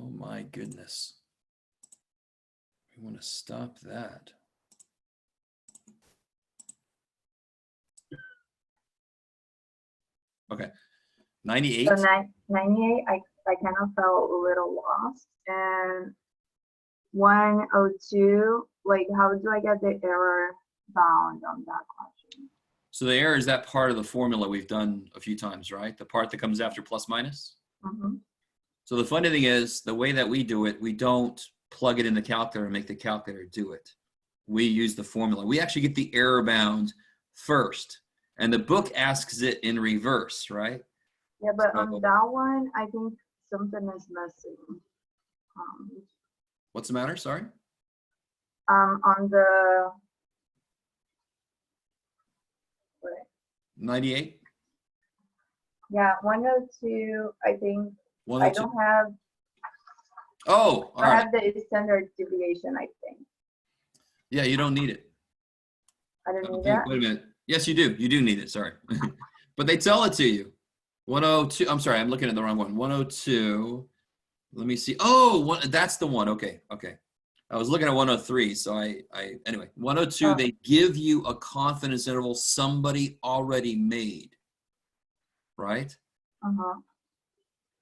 Oh my goodness. We want to stop that. Okay. 98. So 98, I kind of felt a little lost. And 102, like how do I get the error bound on that question? So the error is that part of the formula we've done a few times, right? The part that comes after plus minus. Mm-hmm. So the funny thing is, the way that we do it, we don't plug it in the calculator and make the calculator do it. We use the formula. We actually get the error bound first. And the book asks it in reverse, right? Yeah, but So, on that one, I think something is missing. What's the matter? Sorry? On the, wait, 98? yeah, 102, I think I 102? don't have, Oh, all I right. have the standard deviation, I think. Yeah, you don't need it. I don't need that. Wait a minute. Yes, you do. You do need it. Sorry. But they tell it to you. 102. I'm sorry. I'm looking at the wrong one. 102. Let me see. Oh, that's the one. Okay. Okay. I was looking at 103. So anyway, 102, they give you a confidence interval somebody already made. Right? Uh-huh.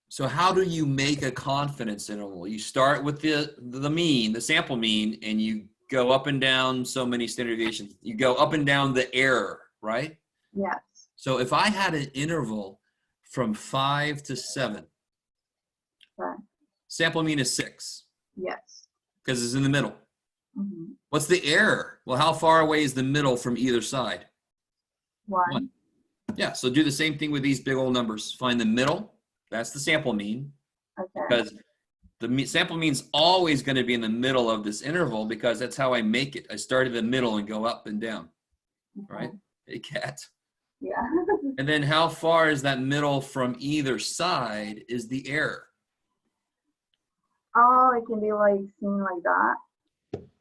So how do you make a confidence interval? You start with the mean, the sample mean, and you go up and down so many standard deviations. You go up and down the error, right? Yes. So if I had an interval from 5 to 7, Okay. sample mean is 6 Yes. because it's in the middle. Mm-hmm. What's the error? Well, how far away is the middle from either side? 1. Yeah, so do the same thing with these big old numbers. Find the middle. That's the sample mean. Okay. Because the sample mean's always going to be in the middle of this interval because that's how I make it. I start in the middle and go up and down, right? Hey, cat. Yeah. And then how far is that middle from either side is the error. Oh, it can be like seen like that.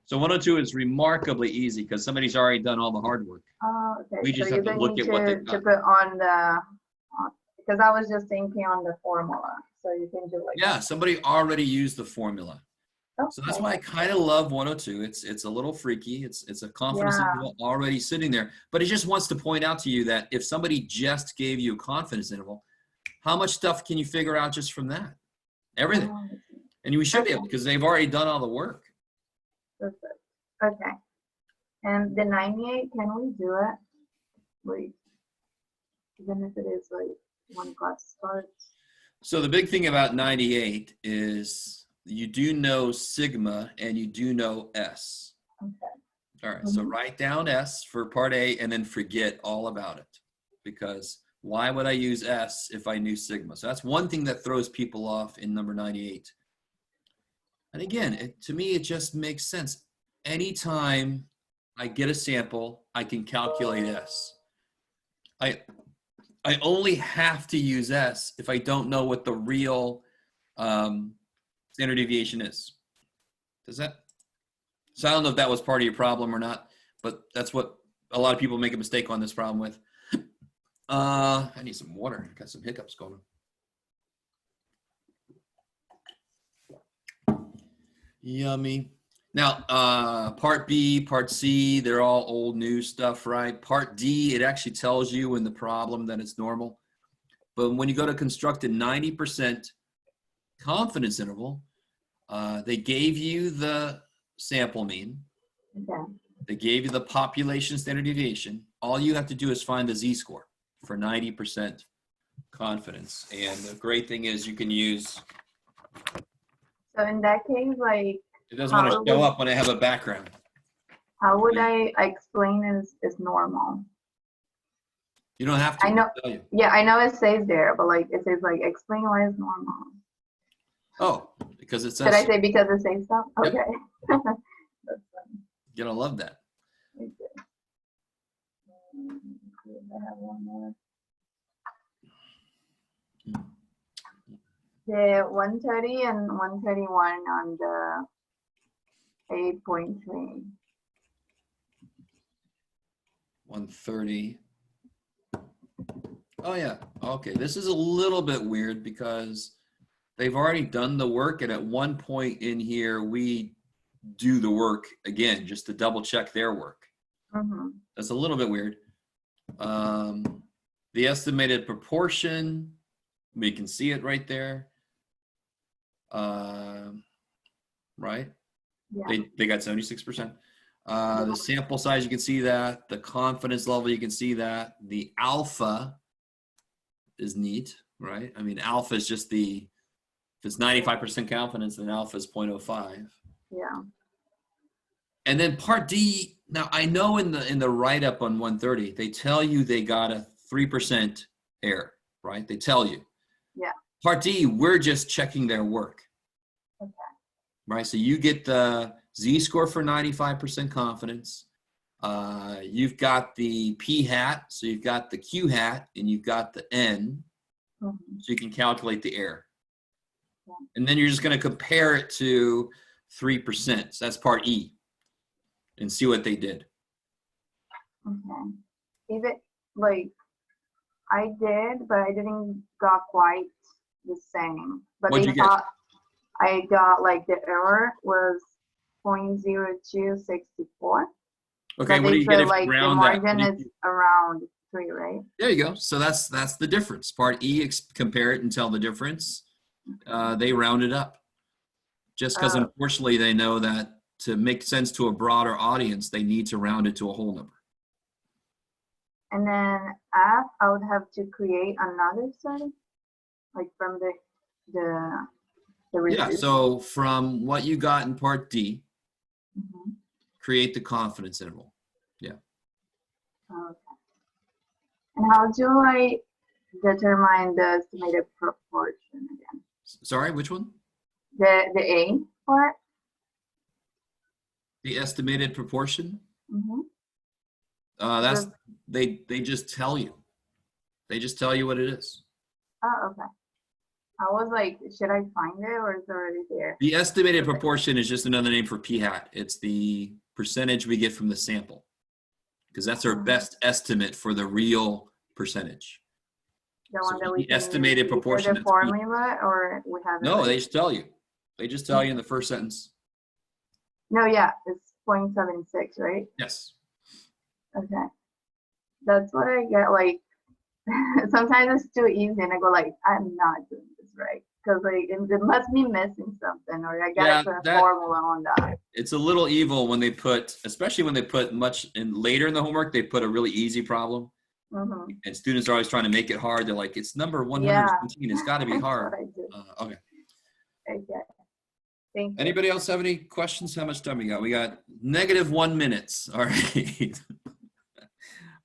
So 102 is remarkably easy because somebody's already done all the hard work. Oh, okay. We just so have you to don't look need at what they to got. put on the, because I was just thinking on the formula. So you can do like Yeah, somebody already used the formula. that. So that's Okay. why I kind of love 102. It's a little freaky. It's a confidence Yeah. interval already sitting there. But it just wants to point out to you that if somebody just gave you a confidence interval, how much stuff can you figure out just from that? Everything. Oh, And we should be able because they've already done all the work. perfect. Okay. And the 98, can we do it? Like, even if it is like when class starts. So the big thing about 98 is you do know sigma and you do know S. Okay. All right, so write down S for part A and then forget all about it. Because why would I use S if I knew sigma? So that's one thing that throws people off in number 98. And again, to me, it just makes sense. Anytime I get a sample, I can calculate S. I only have to use S if I don't know what the real standard deviation is. Does that? So I don't know if that was part of your problem or not, but that's what a lot of people make a mistake on this problem with. I need some water. I got some hiccups going on. Yummy. Now, part B, part C, they're all old news stuff, right? Part D, it actually tells you in the problem that it's normal. But when you go to construct a 90% confidence interval, they gave you the sample mean. Okay. They gave you the population standard deviation. All you have to do is find the z-score for 90% confidence. And the great thing is you can use. So in that case, like, It doesn't want to show up when I have a background. how would I explain is normal? You don't have to. I know. Tell you. Yeah, I know it says there, but like it says like explain why it's normal. Oh, because it says. Did I say because it says stuff? Yep. Okay. That's fine. You're gonna love that. Okay. I have one more. The 130 and 131 on the 8.3. 130. Oh yeah. Okay. This is a little bit weird because they've already done the work, and at one point in here, we do the work again, just to double check their work. That's a little bit weird. The estimated proportion, we can see it right there. Right? Yeah. They got 76%. The sample size, you can see that. The confidence level, you can see that. The alpha is neat, right? I mean, alpha is just if it's 95% confidence, then alpha is 0.05. Yeah. And then part D, now I know in the write-up on 130, they tell you they got a 3% error, right? They tell you. Yeah. Part D, we're just checking their work. Okay. Right? So you get the Z-score for 95% confidence. You've got the P-hat, so you've got the Q-hat, and you've got the N, so you can calculate the error. Yeah. And then you're just going to compare it to 3%. So that's part E, and see what they did. Okay. Even like I did, but I didn't got quite the same. But What'd they you get? thought I got like the error was 0.0264. Okay, But what do they you get said if like you the round that? margin is around 3, right? There you go. So that's the difference. Part E, compare it and tell the difference. They round it up. Just because unfortunately they know that to make sense to a broader audience, they need to round it to a whole number. And then F, I would have to create another study, like from the Yeah, reduced. so from what you got in part D, Mhm. create the confidence interval. Yeah. Okay. And how do I determine the estimated proportion again? Sorry, which one? The A part? The estimated proportion? Mm-hmm. That's they just tell you. They just tell you what it is. Oh, okay. I was like, should I find it or is it already there? The estimated proportion is just another name for p-hat. It's the percentage we get from the sample, because that's our best estimate for the real percentage. The So one that we the can estimated use proportion. the formula, or we have it? No, right? they just tell you. They just tell you in the first sentence. No, yeah, it's 0.76, right? Yes. Okay. That's what I get. Like, sometimes it's too easy, and I go like, I'm not doing this right, because like it must be missing something, or I gotta put a formula on that. It's a little evil when they put, especially when they put much in later in the homework, they put a really easy problem. And students are always trying to make it hard. They're like, it's number 117. It's got to be hard. Okay. Okay. Thank you. Anybody else have any questions? How much time we got? We got -1 minute. All right.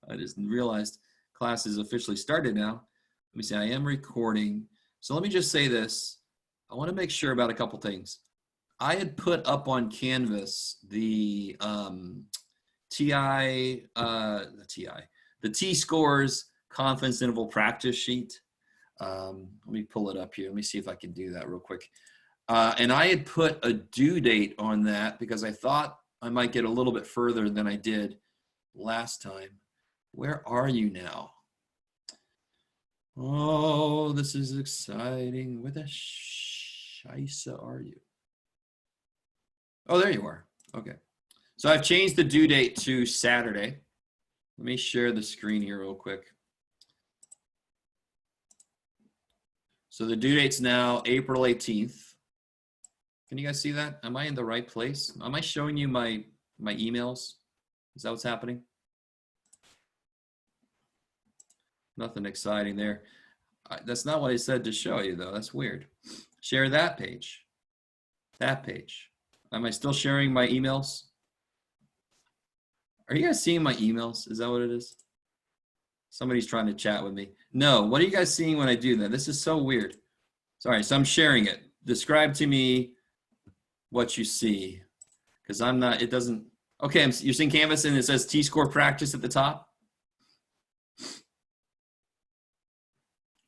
I just realized class is officially started now. Let me see. I am recording. So let me just say this. I want to make sure about a couple things. I had put up on Canvas the the T-scores confidence interval practice sheet. Let me pull it up here. Let me see if I can do that real quick. And I had put a due date on that because I thought I might get a little bit further than I did last time. Where are you now? Oh, this is exciting. Where the scheisse are you? Oh, there you are. Okay. So I've changed the due date to Saturday. Let me share the screen here real quick. So the due date's now April 18th. Can you guys see that? Am I in the right place? Am I showing you my emails? Is that what's happening? Nothing exciting there. That's not what I said to show you, though. That's weird. Share that page. That page. Am I still sharing my emails? Are you guys seeing my emails? Is that what it is? Somebody's trying to chat with me. No, what are you guys seeing when I do that? This is so weird. Sorry, so I'm sharing it. Describe to me what you see, because I'm not, it doesn't, okay, you're seeing Canvas and it says T-score practice at the top.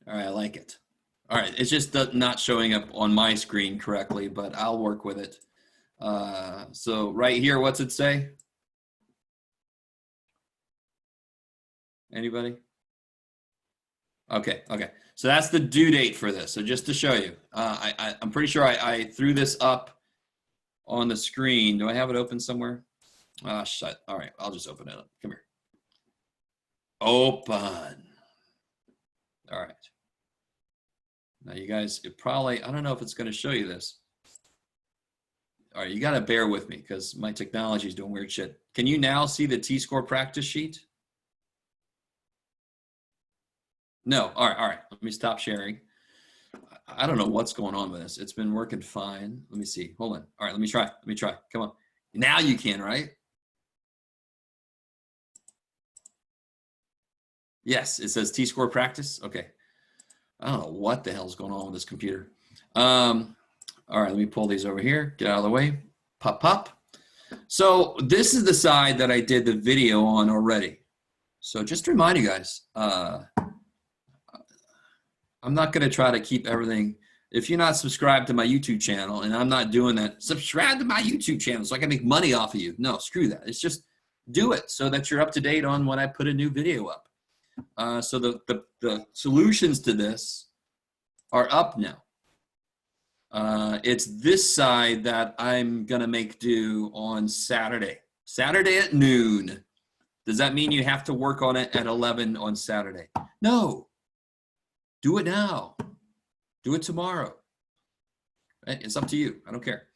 All right, I like it. All right, it's just not showing up on my screen correctly, but I'll work with it. So right here, what's it say? Anybody? Okay, okay. So that's the due date for this. So just to show you, I'm pretty sure I threw this up on the screen. Do I have it open somewhere? Ah, shut. All right, I'll just open it up. Come here. Open. All right. Now you guys, it probably, I don't know if it's going to show you this. All right, you got to bear with me because my technology is doing weird shit. Can you now see the T-score practice sheet? No. All right, all right. Let me stop sharing. I don't know what's going on with this. It's been working fine. Let me see. Hold on. All right, let me try. Let me try. Come on. Now you can, right? Yes, it says T-score practice. Okay. I don't know what the hell's going on with this computer. All right, let me pull these over here. Get out of the way. Pop, pop. So this is the side that I did the video on already. So just to remind you guys, I'm not going to try to keep everything. If you're not subscribed to my YouTube channel, and I'm not doing that, subscribe to my YouTube channel so I can make money off of you. No, screw that. It's just do it so that you're up to date on when I put a new video up. So the solutions to this are up now. It's this side that I'm going to make do on Saturday. Saturday at noon. Does that mean you have to work on it at 11 on Saturday? No. Do it now. Do it tomorrow. It's up to you. I don't care.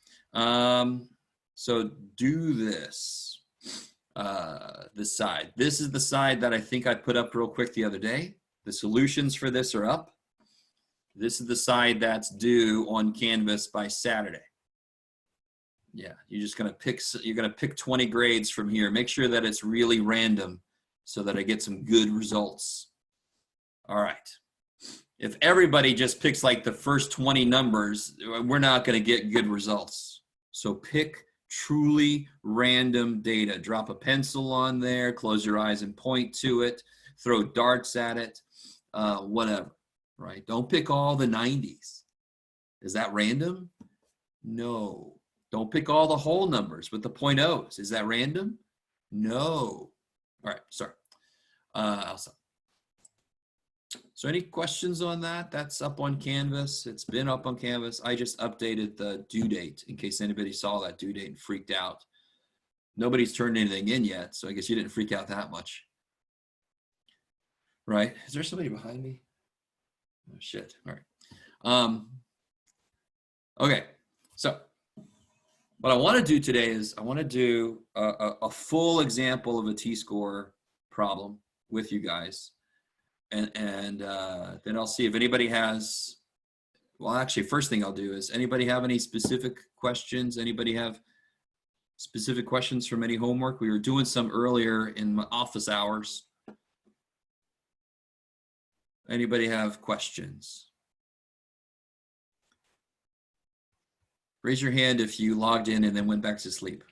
So do this. This side. This is the side that I think I put up real quick the other day. The solutions for this are up. This is the side that's due on Canvas by Saturday. Yeah, you're just gonna pick 20 grades from here. Make sure that it's really random so that I get some good results. All right. If everybody just picks like the first 20 numbers, we're not gonna get good results. So pick truly random data. Drop a pencil on there, close your eyes and point to it, throw darts at it, whatever. Right? Don't pick all the 90s. Is that random? No. Don't pick all the whole numbers with the .0s. Is that random? No. All right, sorry. I'll stop. So any questions on that? That's up on Canvas. It's been up on Canvas. I just updated the due date in case anybody saw that due date and freaked out. Nobody's turned anything in yet, so I guess you didn't freak out that much. Right? Is there somebody behind me? Oh, shit. All right. Okay. So what I want to do today is I want to do a full example of a T-score problem with you guys. And then I'll see if anybody has, well, actually, first thing I'll do is anybody have any specific questions? Anybody have specific questions from any homework? We were doing some earlier in my office hours. Anybody have questions? Raise your hand if you logged in and then went back to sleep.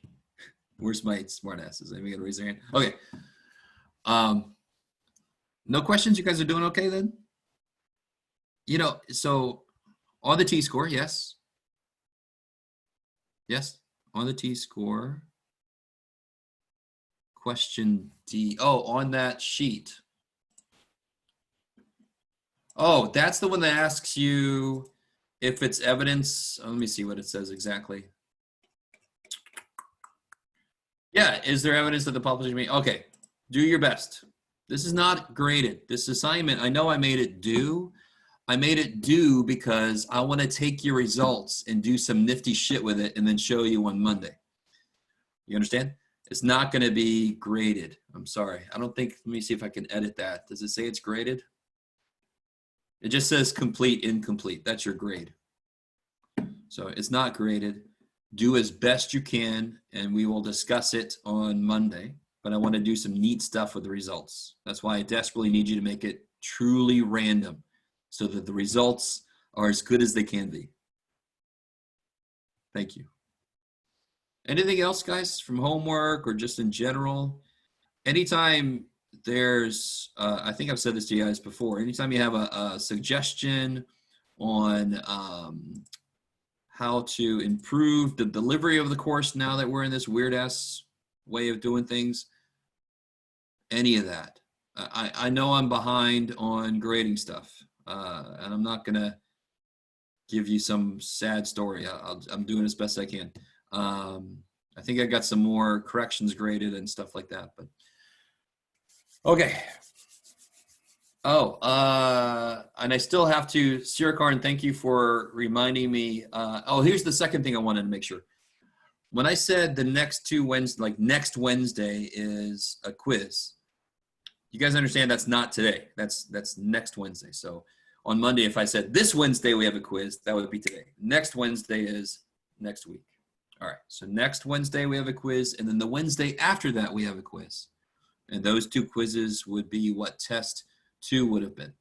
Where's my smart asses? Anybody gonna raise their hand? Okay. No questions? You guys are doing okay then? You know, so on the T-score, yes. Yes, on the T-score. Question D. Oh, on that sheet. Oh, that's the one that asks you if it's evidence. Oh, let me see what it says exactly. Yeah, is there evidence that the publisher made? Okay, do your best. This is not graded. This assignment, I know I made it due. I made it due because I want to take your results and do some nifty shit with it and then show you on Monday. You understand? It's not going to be graded. I'm sorry. I don't think, let me see if I can edit that. Does it say it's graded? It just says complete, incomplete. That's your grade. So it's not graded. Do as best you can, and we will discuss it on Monday. But I want to do some neat stuff with the results. That's why I desperately need you to make it truly random so that the results are as good as they can be. Thank you. Anything else, guys, from homework or just in general? Anytime there's, I think I've said this to you guys before, anytime you have a suggestion on how to improve the delivery of the course now that we're in this weird-ass way of doing things, any of that, I know I'm behind on grading stuff, and I'm not gonna give you some sad story. I'm doing as best I can. I think I got some more corrections graded and stuff like that, but okay. Oh, and I still have to, Sirikarn, thank you for reminding me. Oh, here's the second thing I wanted to make sure. When I said the next 2 Wednesdays, like next Wednesday is a quiz, you guys understand that's not today. That's next Wednesday. So on Monday, if I said this Wednesday we have a quiz, that would be today. Next Wednesday is next week. All right, so next Wednesday we have a quiz, and then the Wednesday after that we have a quiz. And those 2 quizzes would be what test 2 would have been.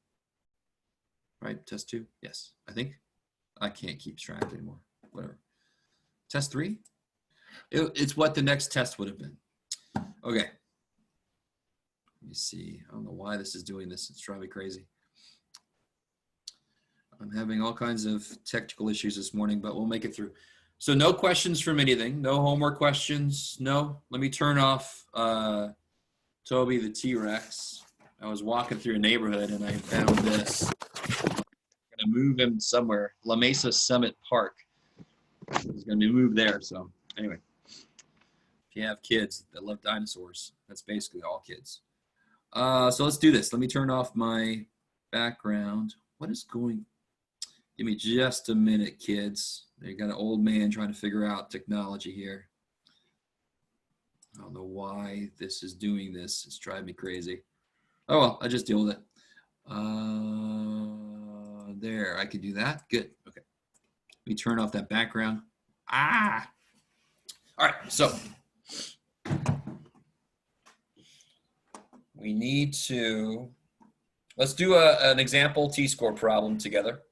Right, test 2? Yes, I think. I can't keep track anymore. Whatever. Test 3? It's what the next test would have been. Okay. Let me see. I don't know why this is doing this. It's driving me crazy. I'm having all kinds of technical issues this morning, but we'll make it through. So no questions from anything. No homework questions. No. Let me turn off Toby the T-Rex. I was walking through a neighborhood and I found this. I'm going to move him somewhere. La Mesa Summit Park. He's going to be moved there. So anyway, if you have kids that love dinosaurs, that's basically all kids. So let's do this. Let me turn off my background. What is going? Give me just a minute, kids. You got an old man trying to figure out technology here. I don't know why this is doing this. It's driving me crazy. Oh, well, I just deal with it. There, I can do that. Good. Okay. Let me turn off that background. All right, so we need to, let's do an example T-score problem together.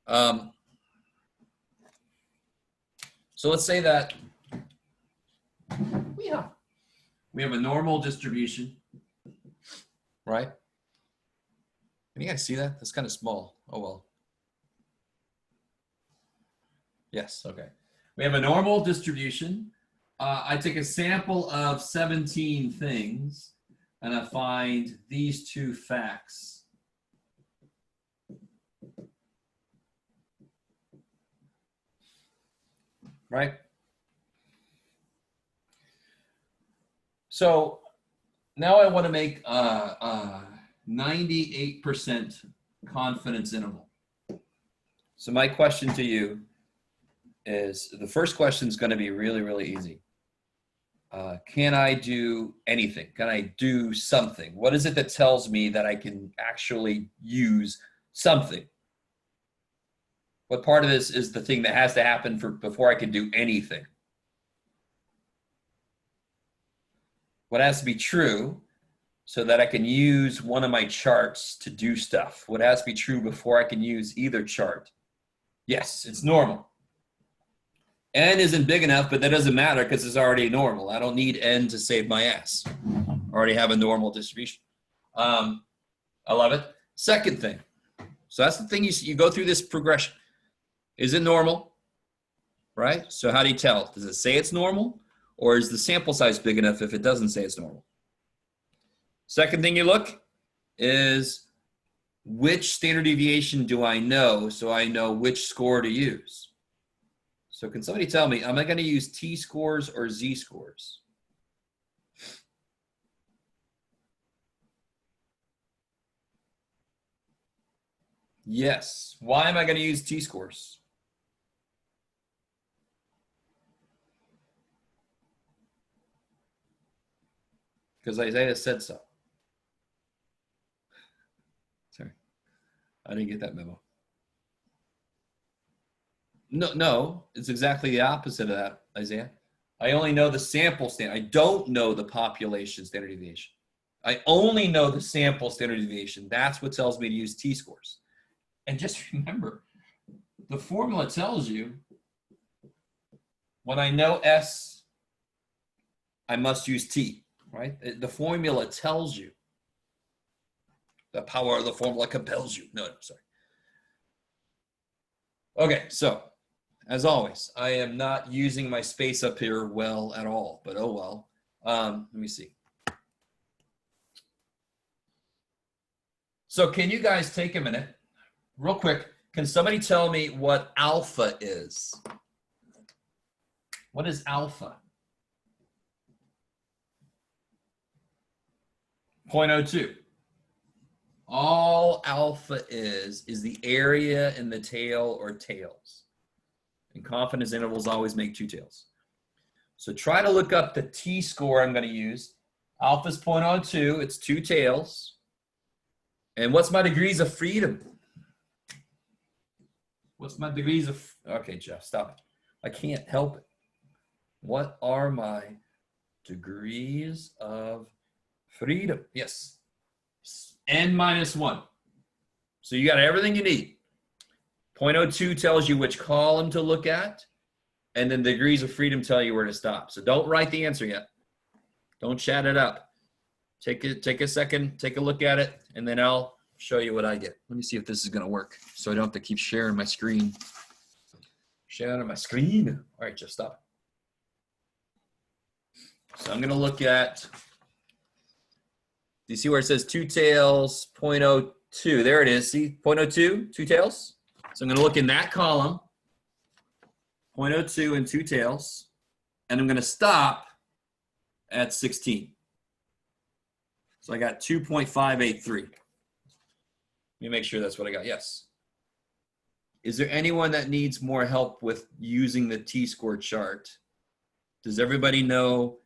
So let's say that we have a normal distribution, right? Can you guys see that? That's kind of small. Oh, well. Yes, okay. We have a normal distribution. I take a sample of 17 things, and I find these 2 facts. Right? So now I want to make a 98% confidence interval. So my question to you is, the first question is going to be really, really easy. Can I do anything? Can I do something? What is it that tells me that I can actually use something? What part of this is the thing that has to happen before I can do anything? What has to be true so that I can use one of my charts to do stuff? What has to be true before I can use either chart? Yes, it's normal. N isn't big enough, but that doesn't matter because it's already normal. I don't need N to save my ass. I already have a normal distribution. I love it. Second thing. So that's the thing, you go through this progression. Is it normal? Right? So how do you tell? Does it say it's normal? Or is the sample size big enough if it doesn't say it's normal? Second thing you look is, which standard deviation do I know so I know which score to use? So can somebody tell me, am I going to use T-scores or Z-scores? Yes. Why am I going to use T-scores? Because Isaiah said so. Sorry. I didn't get that memo. No, it's exactly the opposite of that, Isaiah. I only know the sample standard. I don't know the population standard deviation. I only know the sample standard deviation. That's what tells me to use T-scores. And just remember, the formula tells you when I know S, I must use T, right? The formula tells you. The power of the formula compels you. No, sorry. Okay, so as always, I am not using my space up here well at all, but oh well. Let me see. So can you guys take a minute, real quick? Can somebody tell me what alpha is? What is alpha? 0.02. All alpha is the area in the tail or tails. And confidence intervals always make two tails. So try to look up the t-score I'm going to use. Alpha is 0.02. It's two tails. And what's my degrees of freedom? What's my degrees of... Okay, Jeff, stop it. I can't help it. What are my degrees of freedom? Yes. N minus 1. So you got everything you need. 0.02 tells you which column to look at, and then degrees of freedom tell you where to stop. So don't write the answer yet. Don't chat it up. Take a second, take a look at it, and then I'll show you what I get. Let me see if this is going to work so I don't have to keep sharing my screen. Sharing my screen. All right, just stop. So I'm going to look at, do you see where it says two tails, 0.02? There it is. See, 0.02, two tails. So I'm going to look in that column, 0.02 and two tails, and I'm going to stop at 16. So I got 2.583. Let me make sure that's what I got. Yes. Is there anyone that needs more help with using the t-score chart? Does everybody know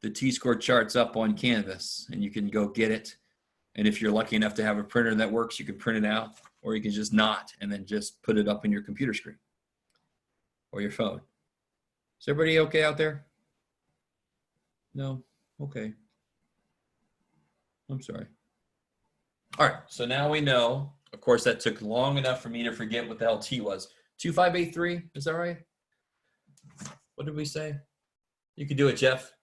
the t-score chart's up on Canvas and you can go get it? And if you're lucky enough to have a printer that works, you can print it out, or you can just not and then just put it up in your computer screen or your phone. Is everybody okay out there? No? Okay. I'm sorry. All right, so now we know. Of course, that took long enough for me to forget what the hell T was. 2583, is that right? What did we say? You can do it, Jeff.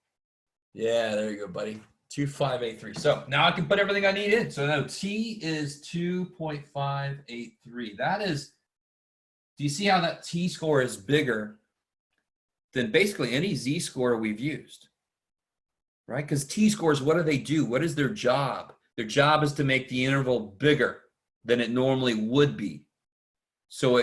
Yeah, there you go, buddy. 2583. So now I can put everything I need in. So now T is 2.583. That is, do you see how that T-score is bigger than basically any Z-score we've used? Right? Because T-scores, what do they do? What is their job? Their job is to make the interval bigger than it normally would be. So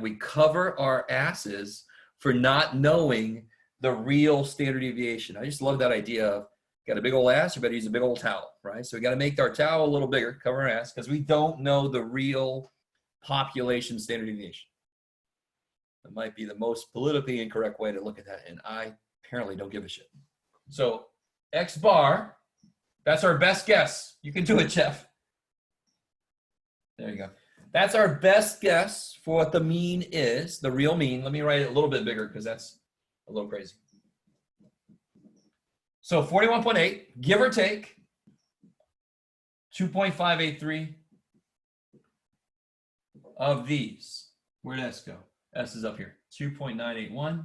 we cover our asses for not knowing the real standard deviation. I just love that idea of, got a big old ass, you better use a big old towel, right? So we got to make our towel a little bigger, cover our ass, because we don't know the real population standard deviation. That might be the most politically incorrect way to look at that, and I apparently don't give a shit. So X bar, that's our best guess. You can do it, Jeff. There you go. That's our best guess for what the mean is, the real mean. Let me write it a little bit bigger because that's a little crazy. So 41.8, give or take, 2.583 of these. Where'd S go? S is up here. 2.981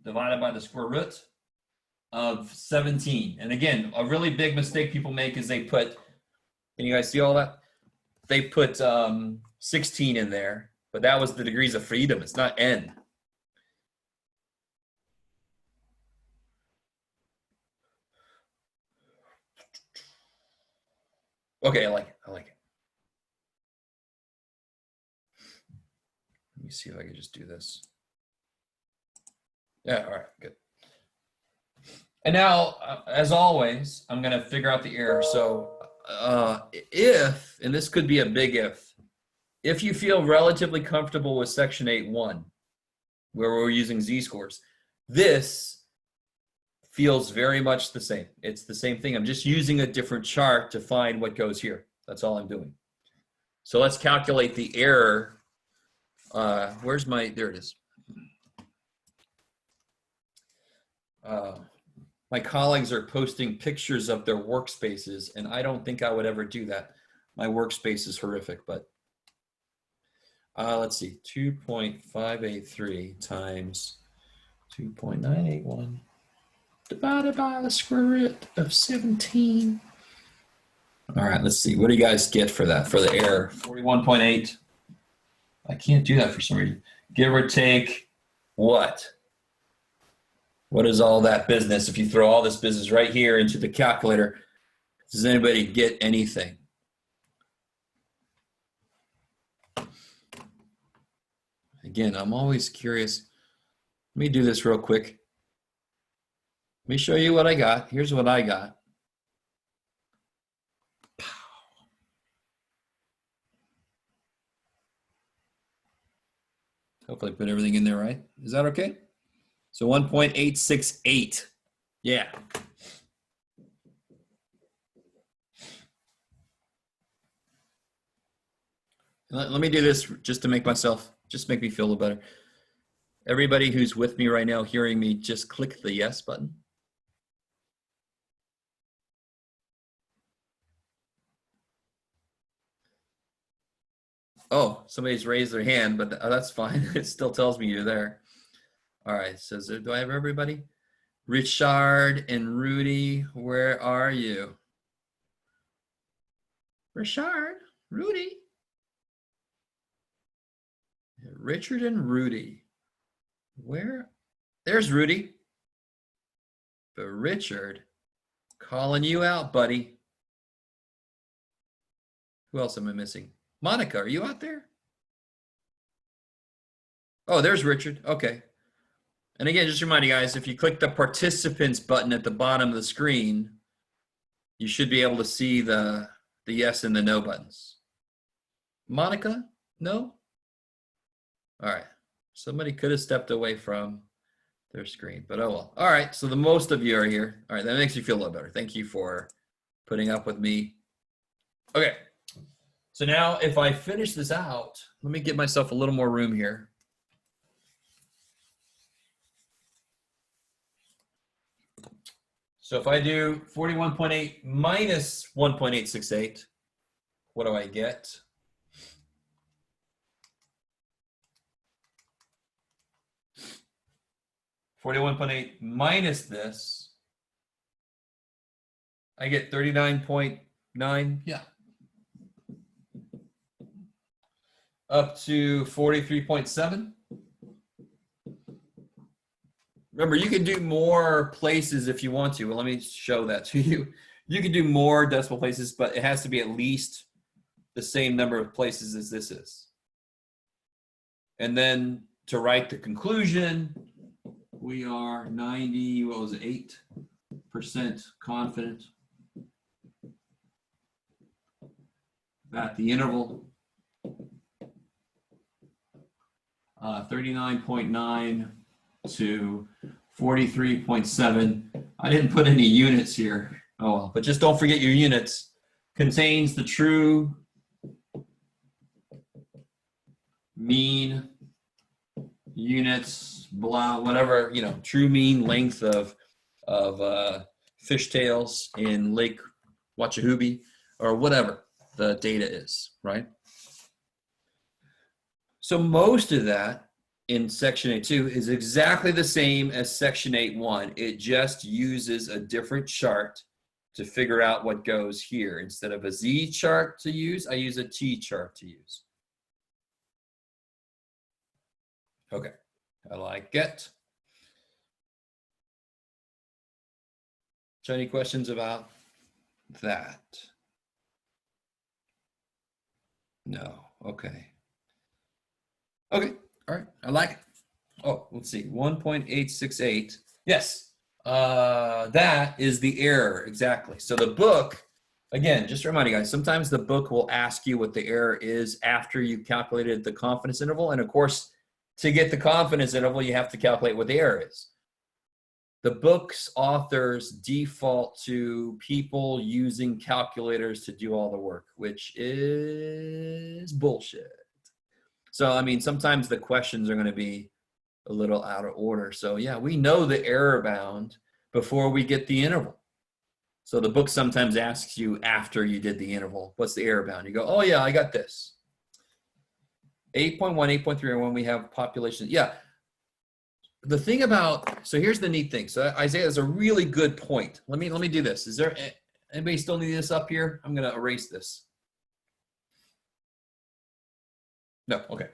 divided by the square root of 17. And again, a really big mistake people make is they put, can you guys see all that? They put 16 in there, but that was the degrees of freedom. It's not N. Okay, I like it. I like it. Let me see if I can just do this. Yeah, all right, good. And now, as always, I'm going to figure out the error. So if, and this could be a big if you feel relatively comfortable with section 8.1, where we're using z-scores, this feels very much the same. It's the same thing. I'm just using a different chart to find what goes here. That's all I'm doing. So let's calculate the error. Where's my, there it is. My colleagues are posting pictures of their workspaces, and I don't think I would ever do that. My workspace is horrific, but let's see, 2.583 times 2.981 divided by the square root of 17. All right, let's see. What do you guys get for that, for the error? 41.8. I can't do that for some reason. Give or take what? What is all that business? If you throw all this business right here into the calculator, does anybody get anything? Again, I'm always curious. Let me do this real quick. Let me show you what I got. Here's what I got. Hopefully I put everything in there right. Is that okay? So 1.868. Yeah. Let me do this just to make me feel a little better. Everybody who's with me right now, hearing me, just click the yes button. Oh, somebody's raised their hand, but that's fine. It still tells me you're there. All right, says, do I have everybody? Richard and Rudy, where are you? Richard, Rudy. Richard and Rudy. Where? There's Rudy. But Richard, calling you out, buddy. Who else am I missing? Monica, are you out there? Oh, there's Richard. Okay. And again, just remind you guys, if you click the participants button at the bottom of the screen, you should be able to see the yes and the no buttons. Monica? No? All right. Somebody could have stepped away from their screen, but oh well. All right. So the most of you are here. All right. That makes me feel a little better. Thank you for putting up with me. Okay. So now if I finish this out, let me give myself a little more room here. So if I do 41.8 minus 1.868, what do I get? $41.8 minus this, I get 39.9, yeah. Up to 43.7. Remember, you can do more places if you want to. Well, let me show that to you. You can do more decimal places, but it has to be at least the same number of places as this is. And then to write the conclusion, we are 8% confident that the interval 39.9 to 43.7. I didn't put any units here. Oh well, but just don't forget your units. Contains the true mean units, blah, whatever, you know, true mean length of fishtails in Lake Watchahubee or whatever the data is, right? So most of that in section 8.2 is exactly the same as section 8.1. It just uses a different chart to figure out what goes here. Instead of a Z chart to use, I use a T chart to use. Okay, I like it. So any questions about that? No, okay. Okay, all right, I like it. Oh, let's see, 1.868. Yes, that is the error, exactly. So the book, again, just to remind you guys, sometimes the book will ask you what the error is after you calculated the confidence interval. And of course, to get the confidence interval, you have to calculate what the error is. The book's authors default to people using calculators to do all the work, which is bullshit. So, I mean, sometimes the questions are going to be a little out of order. So, yeah, we know the error bound before we get the interval. So the book sometimes asks you after you did the interval, what's the error bound? You go, oh, yeah, I got this. 8.1, 8.3 are when we have population. Yeah. The thing about, so here's the neat thing. So Isaiah has a really good point. Let me do this. Is there anybody still need this up here? I'm going to erase this. No, okay.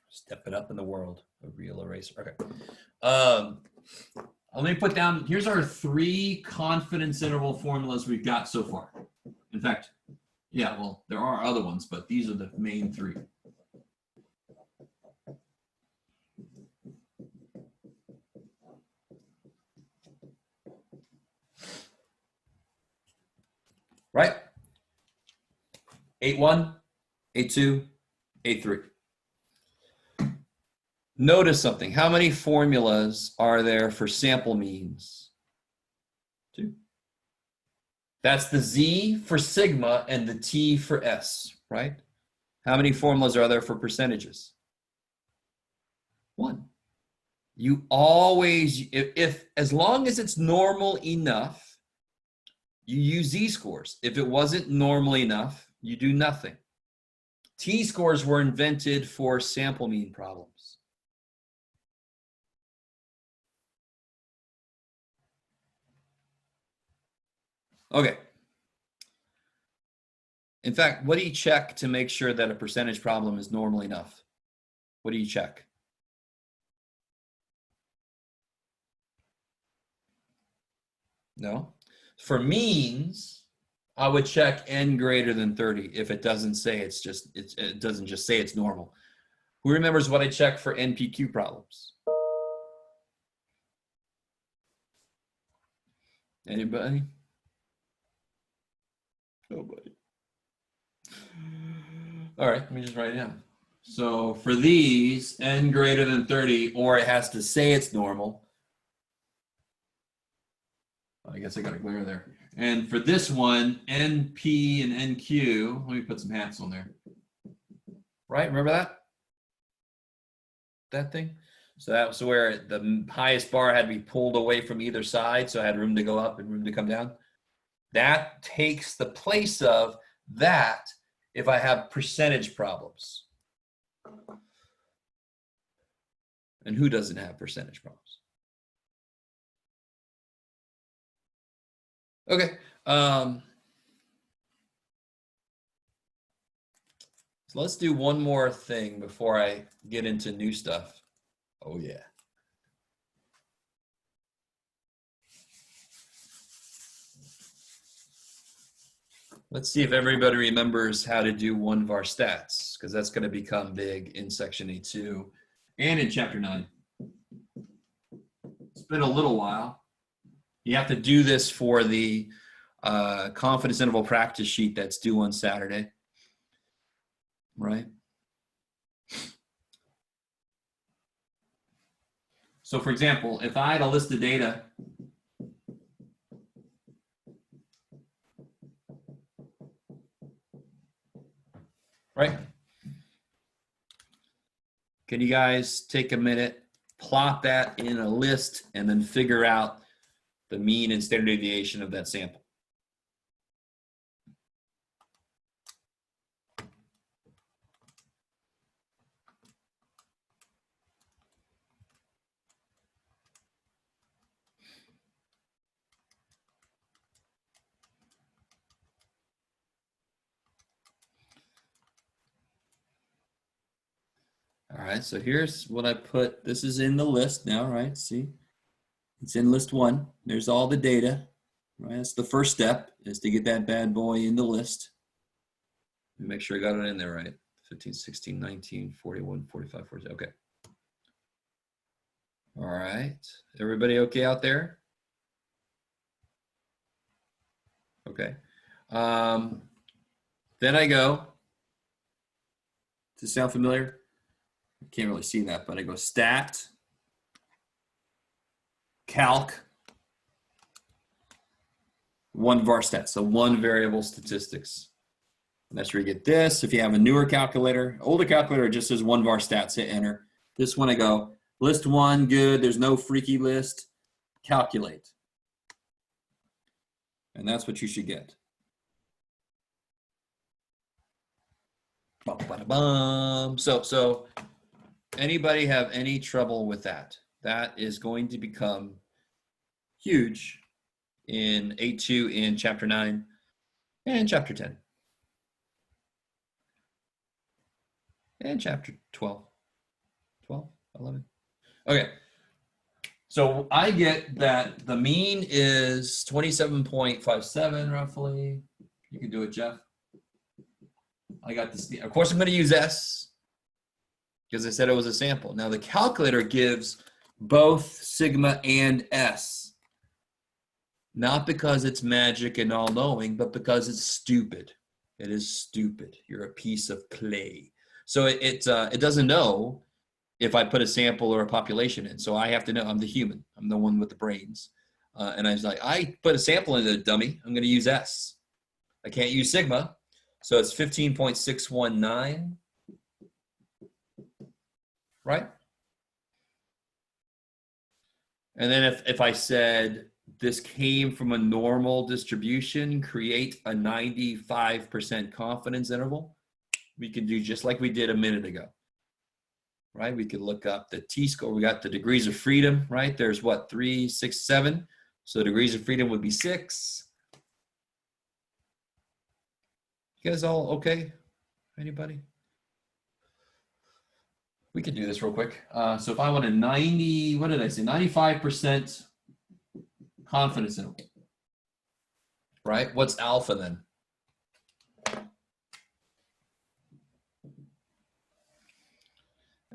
Step it up in the world, a real eraser. Okay. let me put down, here's our 3 confidence interval formulas we've got so far. In fact, yeah, well, there are other ones, but these are the main 3. Right? 8-1, 8-2, 8-3. Notice something. How many formulas are there for sample means? 2. That's the Z for sigma and the T for S, right? How many formulas are there for percentages? 1. You always, if as long as it's normal enough, you use Z-scores. If it wasn't normal enough, you do nothing. T-scores were invented for sample mean problems. Okay. In fact, what do you check to make sure that a percentage problem is normal enough? What do you check? No. For means, I would check n greater than 30 if it doesn't say it doesn't just say it's normal. Who remembers what I check for NPQ problems? Anybody? Nobody. All right, let me just write it down. So for these, n greater than 30, or it has to say it's normal. I guess I got a glare there. And for this one, NP and NQ, let me put some hats on there. Right, remember that? That thing? So that was where the highest bar had to be pulled away from either side, so I had room to go up and room to come down. That takes the place of that if I have percentage problems. And who doesn't have percentage problems? Okay. So let's do one more thing before I get into new stuff. Oh, yeah. Let's see if everybody remembers how to do one-var stats, because that's going to become big in Section 8.2 and in Chapter 9. It's been a little while. You have to do this for the confidence interval practice sheet that's due on Saturday, right? So for example, if I had a list of data, right? Can you guys take a minute, plot that in a list, and then figure out the mean and standard deviation of that sample? All right, so here's what I put. This is in the list now, right? See, it's in list 1. There's all the data, right? That's the first step, is to get that bad boy in the list. Make sure I got it in there right. 15, 16, 19, 41, 45, 46. Okay. All right. Everybody okay out there? Okay. Then I go. Does it sound familiar? I can't really see that, but I go stat, calc, one var stat. So one variable statistics. And that's where you get this. If you have a newer calculator, older calculator just says one var stats, hit enter. This one I go, list 1, good. There's no freaky list. Calculate. And that's what you should get. So anybody have any trouble with that? That is going to become huge in 8.2, in Chapter 9, and Chapter 10. And Chapter 12. 12, 11. Okay. So I get that the mean is 27.57 roughly. You can do it, Jeff. I got this. Of course, I'm going to use S because I said it was a sample. Now the calculator gives both sigma and S. Not because it's magic and all-knowing, but because it's stupid. It is stupid. You're a piece of clay. So it doesn't know if I put a sample or a population in. So I have to know. I'm the human. I'm the one with the brains. And I was like, I put a sample in the dummy. I'm going to use S. I can't use sigma. So it's 15.619. Right? And then if I said this came from a normal distribution, create a 95% confidence interval, we can do just like we did a minute ago. Right? We could look up the t-score. We got the degrees of freedom, right? There's what, 3, 6, 7. So degrees of freedom would be 6. You guys all okay? Anybody? We could do this real quick. So if I want a 90, what did I say? 95% confidence interval, right? What's alpha then?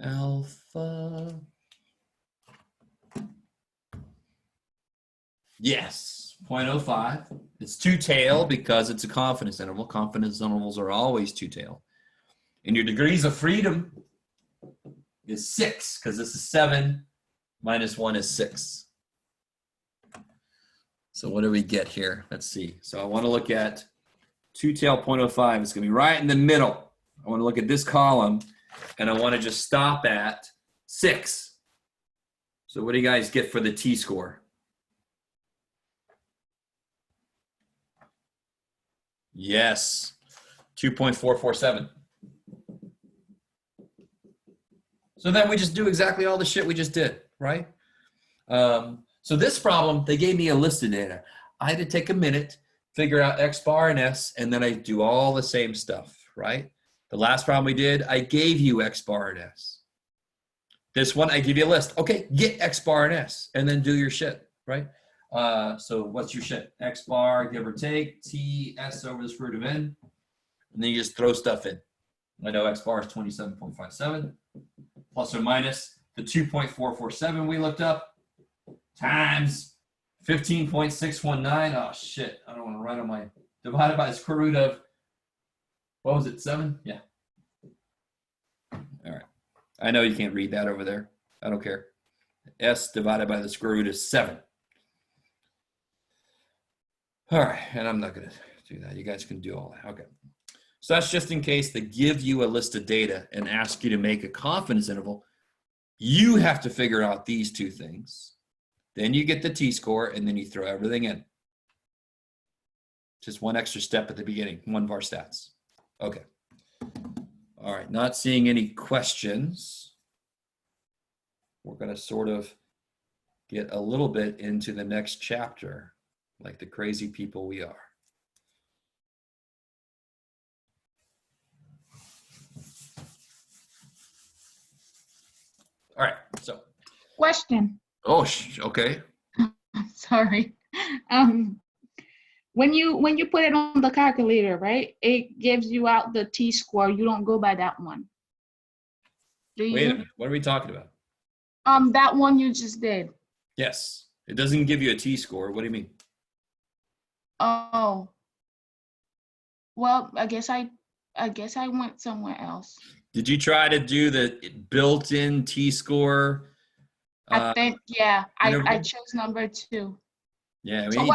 Alpha. Yes, 0.05. It's two-tailed because it's a confidence interval. Confidence intervals are always two-tailed. And your degrees of freedom is 6 because this is 7 minus 1 is 6. So what do we get here? Let's see. So I want to look at two-tailed 0.05. It's going to be right in the middle. I want to look at this column, and I want to just stop at 6. So what do you guys get for the t-score? Yes, 2.447. So then we just do exactly all the shit we just did, right? So this problem, they gave me a list of data. I had to take a minute, figure out X bar and S, and then I do all the same stuff, right? The last problem we did, I gave you X bar and S. This one, I give you a list. Okay, get X bar and S, and then do your shit, right? So what's your shit? X bar, give or take, T, S over the square root of N, and then you just throw stuff in. I know X bar is 27.57, plus or minus the 2.447 we looked up, times 15.619. Oh, shit. I don't want to write on my, divided by the square root of, what was it, 7? Yeah. All right. I know you can't read that over there. I don't care. S divided by the square root is 7. All right. And I'm not going to do that. You guys can do all that. Okay. So that's just in case they give you a list of data and ask you to make a confidence interval. You have to figure out these two things. Then you get the t-score, and then you throw everything in. Just one extra step at the beginning, one var stats. Okay. All right, not seeing any questions. We're going to sort of get a little bit into the next chapter, like the crazy people we are. All right, so. Question. Oh, okay. Sorry. When you put it on the calculator, right? It gives you out the t-score. You don't go by that one. Do you? Wait a minute. What are we talking about? That one you just did. Yes. It doesn't give you a t-score. What do you mean? Oh. Well, I guess I went somewhere else. Did you try to do the built-in t-score? I think, yeah. I chose number 2. Yeah. So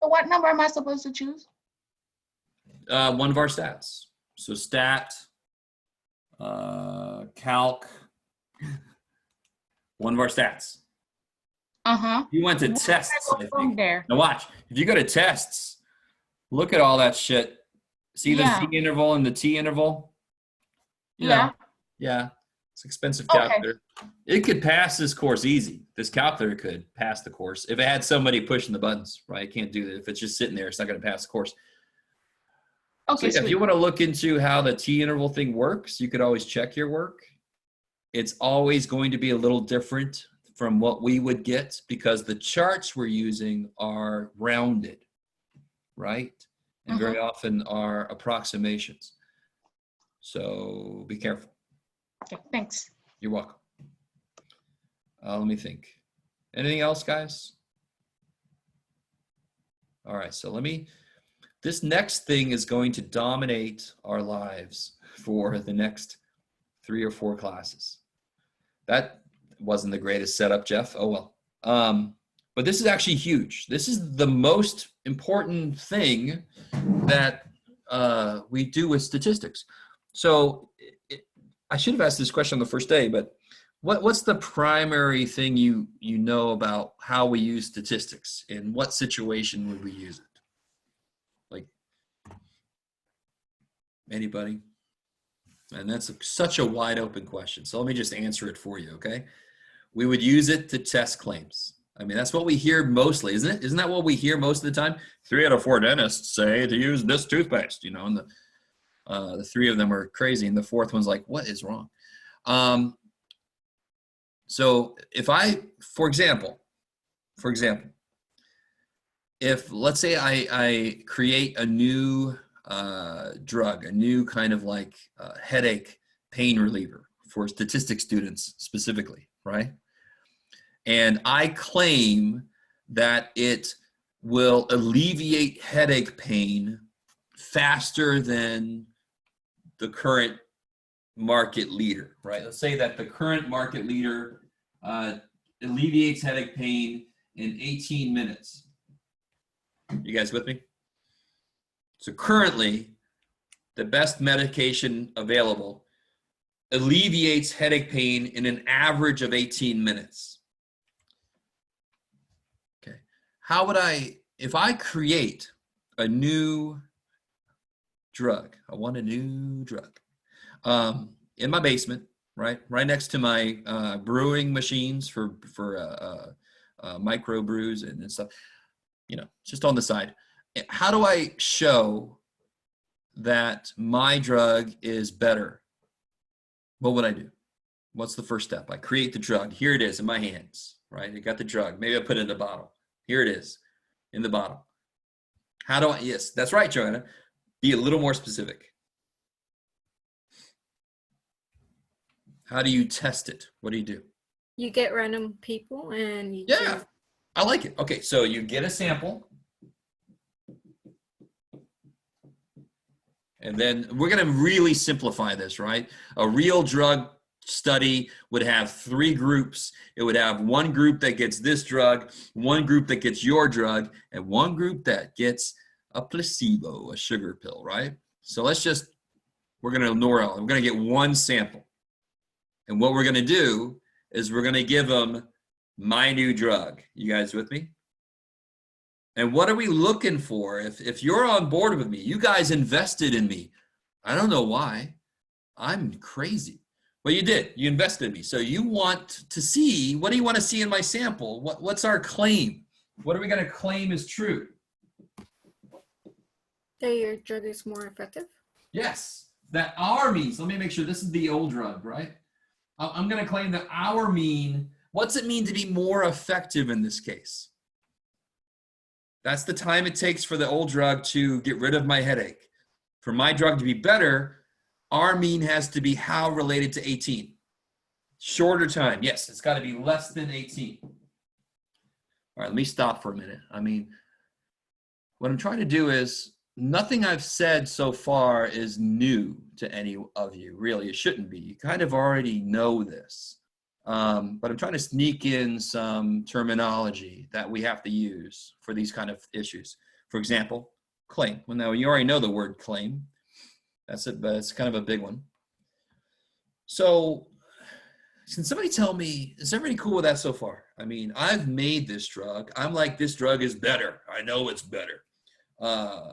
what number am I supposed to choose? One of our stats. So stat, calc, one of our stats. Uh-huh. You went to tests, I think. There. Now watch. If you go to tests, look at all that shit. See the Z interval and the T interval? Yeah. Yeah. It's expensive calculator. Okay. It could pass this course easy. This calculator could pass the course. If it had somebody pushing the buttons, right? It can't do that. If it's just sitting there, it's not going to pass the course. Okay. So if you want to look into how the T interval thing works, you could always check your work. It's always going to be a little different from what we would get because the charts we're using are rounded, right? And very often are approximations. So be careful. Okay, thanks. You're welcome. Let me think. Anything else, guys? All right, so this next thing is going to dominate our lives for the next 3 or 4 classes. That wasn't the greatest setup, Jeff. Oh, well. But this is actually huge. This is the most important thing that we do with statistics. So I should have asked this question on the first day, but what's the primary thing you know about how we use statistics? In what situation would we use it? Like, anybody? And that's such a wide open question. So let me just answer it for you, okay? We would use it to test claims. I mean, that's what we hear mostly, isn't it? Isn't that what we hear most of the time? 3 out of 4 dentists say to use this toothpaste, you know, and the 3 of them are crazy, and the 4th one's like, what is wrong? So if for example, if let's say I create a new drug, a new kind of like headache pain reliever for statistics students specifically, right? And I claim that it will alleviate headache pain faster than the current market leader, right? Let's say that the current market leader alleviates headache pain in 18 minutes. You guys with me? So currently, the best medication available alleviates headache pain in an average of 18 minutes. Okay. How would if I create a new drug, I want a new drug, in my basement, right next to my brewing machines for micro brews and stuff, you know, just on the side. How do I show that my drug is better? What would I do? What's the first step? I create the drug. Here it is in my hands, right? I got the drug. Maybe I put it in a bottle. Here it is in the bottle. How do I, yes, that's right, Joanna. Be a little more specific. How do you test it? What do you do? You get random people and you Yeah, I like it. Okay, so you get a sample. And then we're going to really simplify this, right? A real drug study would have 3 groups. It would have one group that gets this drug, one group that gets your drug, and one group that gets a placebo, a sugar pill, right? So we're going to ignore all. We're going to get one sample. And what we're going to do is we're going to give them my new drug. You guys with me? And what are we looking for? If you're on board with me, you guys invested in me. I don't know why. I'm crazy. Well, you did. You invested in me. So you want to see, what do you want to see in my sample? What's our claim? What are we going to claim is true? that your drug is more effective? Yes. That our means, let me make sure this is the old drug, right? I'm going to claim that our mean, what's it mean to be more effective in this case? That's the time it takes for the old drug to get rid of my headache. For my drug to be better, our mean has to be how related to 18? Shorter time. Yes, it's got to be less than 18. All right, let me stop for a minute. I mean, what I'm trying to do is, nothing I've said so far is new to any of you. Really, it shouldn't be. You kind of already know this. But I'm trying to sneak in some terminology that we have to use for these kind of issues. For example, claim. Well, now you already know the word claim. That's it, but it's kind of a big one. So can somebody tell me, is everybody cool with that so far? I mean, I've made this drug. I'm like, this drug is better. I know it's better.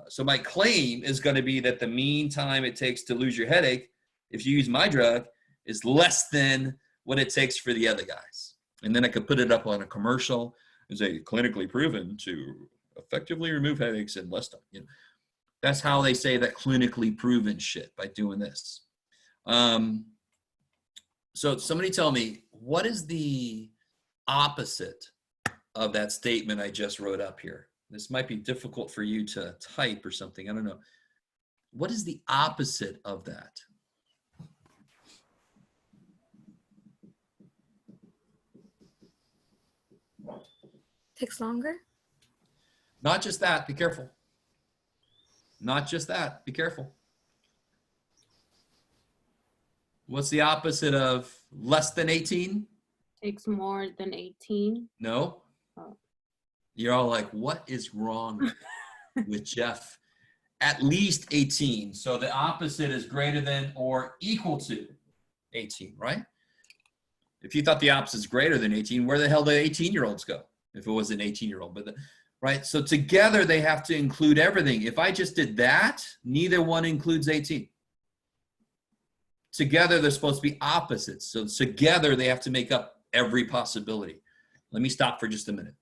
So my claim is going to be that the mean time it takes to lose your headache, if you use my drug, is less than what it takes for the other guys. And then I could put it up on a commercial and say, clinically proven to effectively remove headaches in less time. You know, that's how they say that clinically proven shit, by doing this. So somebody tell me, what is the opposite of that statement I just wrote up here? This might be difficult for you to type or something. I don't know. What is the opposite of that? Takes longer. Not just that. Be careful. Not just that. Be careful. What's the opposite of less than 18? Takes more than 18. No. Oh. You're all like, what is wrong with Jeff? At least 18. So the opposite is greater than or equal to 18, right? If you thought the opposite is greater than 18, where the hell do 18-year-olds go? If it was an 18-year-old, right? So together they have to include everything. If I just did that, neither one includes 18. Together they're supposed to be opposites. So together they have to make up every possibility. Let me stop for just a minute.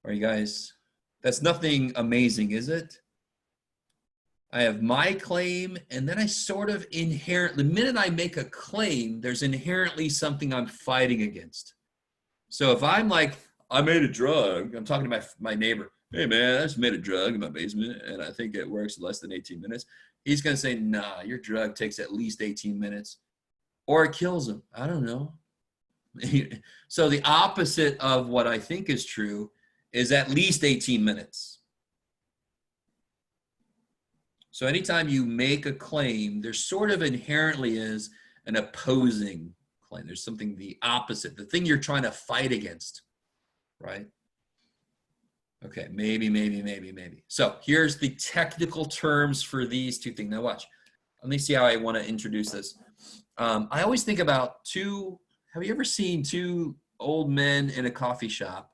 Are you guys? That's nothing amazing, is it? I have my claim, and then I sort of the minute I make a claim, there's inherently something I'm fighting against. So if I'm like, I made a drug, I'm talking to my neighbor, hey man, I just made a drug in my basement, and I think it works in less than 18 minutes. He's gonna say, nah, your drug takes at least 18 minutes, or it kills him. I don't know. So the opposite of what I think is true is at least 18 minutes. So anytime you make a claim, there sort of inherently is an opposing claim. There's something the opposite, the thing you're trying to fight against, right? Okay, maybe. So here's the technical terms for these two things. Now watch. Let me see how I want to introduce this. I always think about have you ever seen two old men in a coffee shop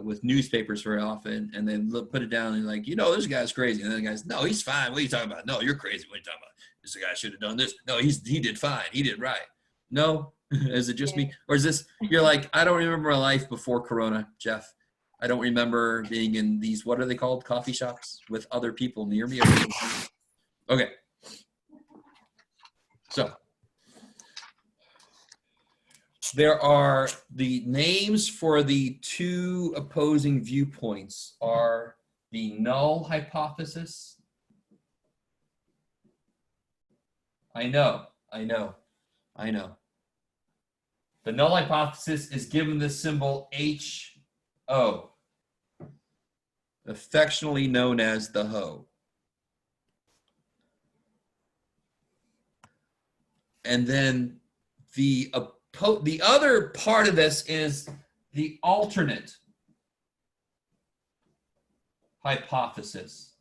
with newspapers very often, and they put it down and like, this guy's crazy. And then the guy's, no, he's fine. What are you talking about? No, you're crazy. What are you talking about? This guy should have done this. No, he did fine. He did right. No, is it just me? Or is this, you're like, I don't remember my life before Corona, Jeff. I don't remember being in these, what are they called? Coffee shops with other people near me. Okay. So there are the names for the two opposing viewpoints are the null hypothesis. I know. The null hypothesis is given the symbol HO, affectionately known as the hoe. And then the other part of this is the alternate hypothesis.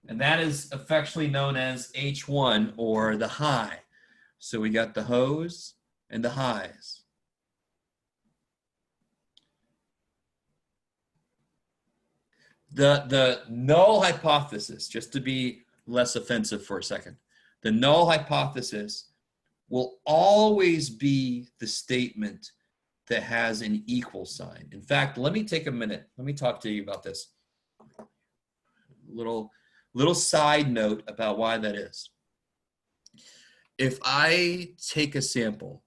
And that is affectionately known as H1 or the high. So we got the hoes and the highs. The null hypothesis, just to be less offensive for a second, the null hypothesis will always be the statement that has an equal sign. In fact, let me take a minute. Let me talk to you about this. Little side note about why that is. If I take a sample,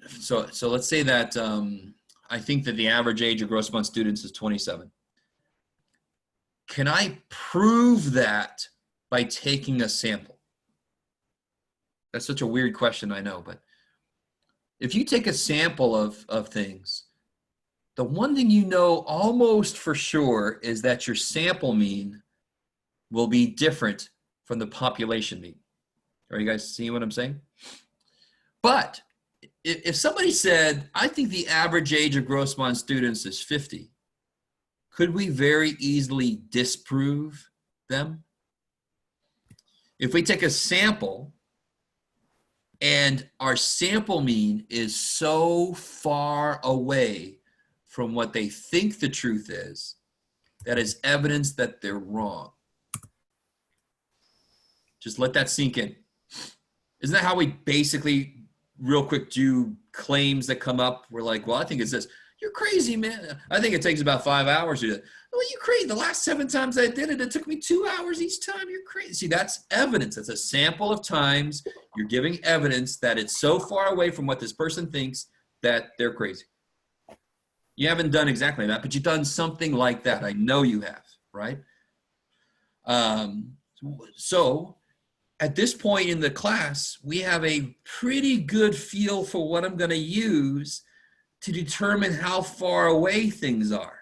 so let's say that I think that the average age of gross month students is 27. Can I prove that by taking a sample? That's such a weird question, I know, but if you take a sample of things, the one thing you know almost for sure is that your sample mean will be different from the population mean. Are you guys seeing what I'm saying? But if somebody said, I think the average age of Grossmont students is 50, could we very easily disprove them? If we take a sample and our sample mean is so far away from what they think the truth is, that is evidence that they're wrong. Just let that sink in. Isn't that how we basically, real quick, do claims that come up? We're like, well, I think it's this. You're crazy, man. I think it takes about 5 hours to do it. Well, you crazy. The last 7 times I did it, it took me 2 hours each time. You're crazy. See, that's evidence. That's a sample of times. You're giving evidence that it's so far away from what this person thinks that they're crazy. You haven't done exactly that, but you've done something like that. I know you have, right? So at this point in the class, we have a pretty good feel for what I'm going to use to determine how far away things are.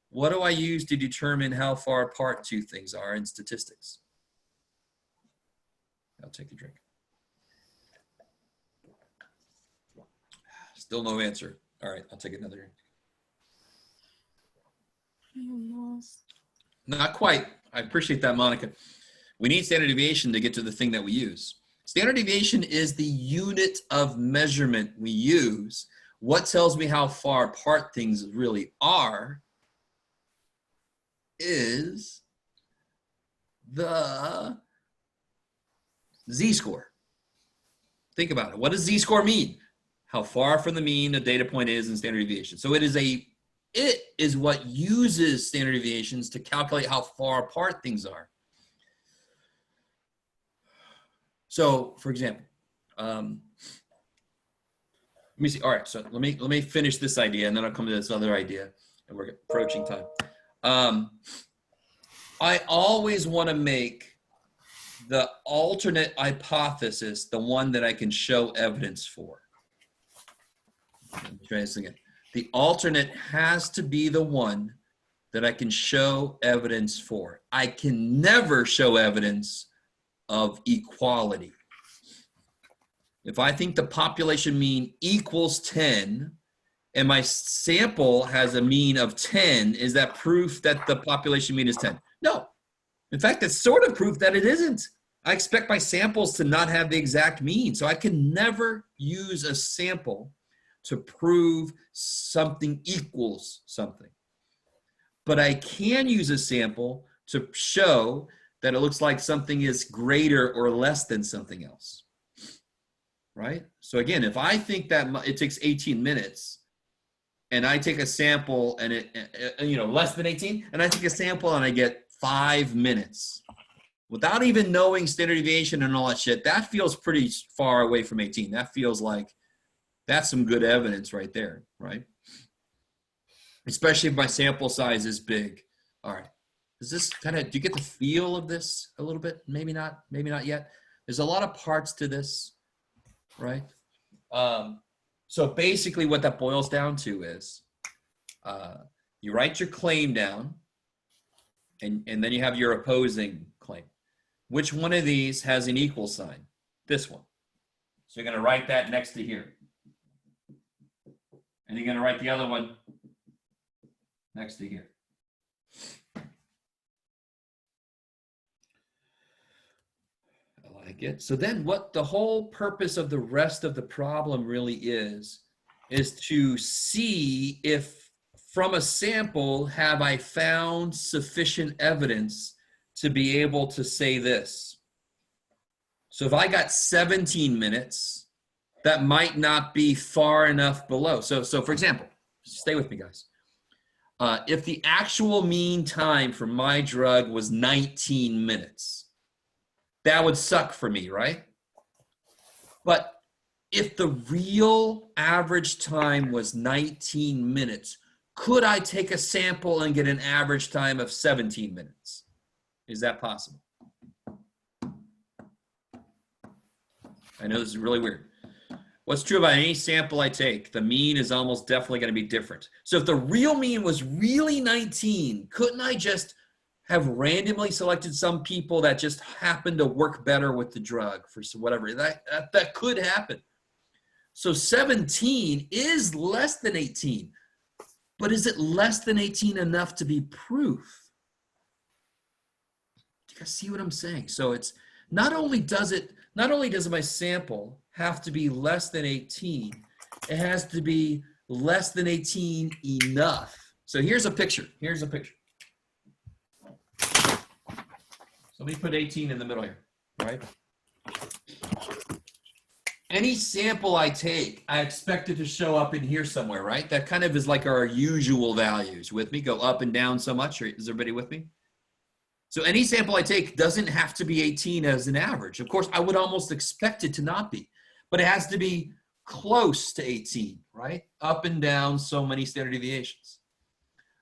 What do I use to determine how far apart two things are in statistics? I'll take a drink. Still no answer. All right, I'll take another drink. Not quite. I appreciate that, Monica. We need standard deviation to get to the thing that we use. Standard deviation is the unit of measurement we use. What tells me how far apart things really are is the z-score. Think about it. What does z-score mean? How far from the mean a data point is in standard deviation. So it is what uses standard deviations to calculate how far apart things are. So, for example, let me see. All right, so let me finish this idea, and then I'll come to this other idea, and we're approaching time. I always want to make the alternate hypothesis the one that I can show evidence for. Let me try this again. The alternate has to be the one that I can show evidence for. I can never show evidence of equality. If I think the population mean equals 10 and my sample has a mean of 10, is that proof that the population mean is 10? No. In fact, it's sort of proof that it isn't. I expect my samples to not have the exact mean. So I can never use a sample to prove something equals something. But I can use a sample to show that it looks like something is greater or less than something else, right? So again, if I think that it takes 18 minutes and I take a sample and less than 18, and I take a sample and I get 5 minutes without even knowing standard deviation and all that shit, that feels pretty far away from 18. That feels like that's some good evidence right there, right? Especially if my sample size is big. All right. Does this do you get the feel of this a little bit? Maybe not yet. There's a lot of parts to this, right? So basically what that boils down to is you write your claim down and then you have your opposing claim. Which one of these has an equal sign? This one. So you're going to write that next to here. And you're going to write the other one next to here. I like it. So then what the whole purpose of the rest of the problem really is to see if from a sample have I found sufficient evidence to be able to say this. So if I got 17 minutes, that might not be far enough below. So for example, stay with me, guys. If the actual mean time for my drug was 19 minutes, that would suck for me, right? But if the real average time was 19 minutes, could I take a sample and get an average time of 17 minutes? Is that possible? I know this is really weird. What's true about any sample I take, the mean is almost definitely going to be different. So if the real mean was really 19, couldn't I just have randomly selected some people that just happen to work better with the drug for whatever? That could happen. So 17 is less than 18, but is it less than 18 enough to be proof? Do you guys see what I'm saying? So it's not only does my sample have to be less than 18, it has to be less than 18 enough. So here's a picture. So let me put 18 in the middle here, right? any sample I take, I expect it to show up in here somewhere, right? That kind of is like our usual values. With me, go up and down so much. Or is everybody with me? So any sample I take doesn't have to be 18 as an average. Of course, I would almost expect it to not be, but it has to be close to 18, right? Up and down so many standard deviations.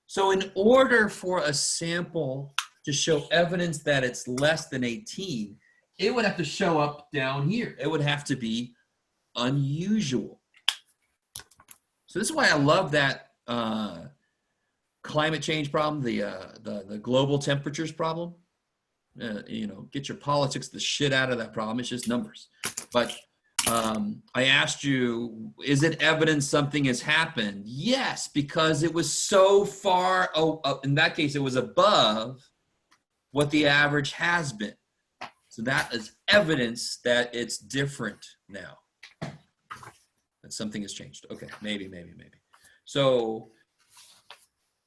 So in order for a sample to show evidence that it's less than 18, it would have to show up down here. It would have to be unusual. So this is why I love that climate change problem, the global temperatures problem. You know, get your politics the shit out of that problem. It's just numbers. But I asked you, is it evidence something has happened? Yes, because it was so far, in that case, it was above what the average has been. So that is evidence that it's different now. That something has changed. Okay, maybe. So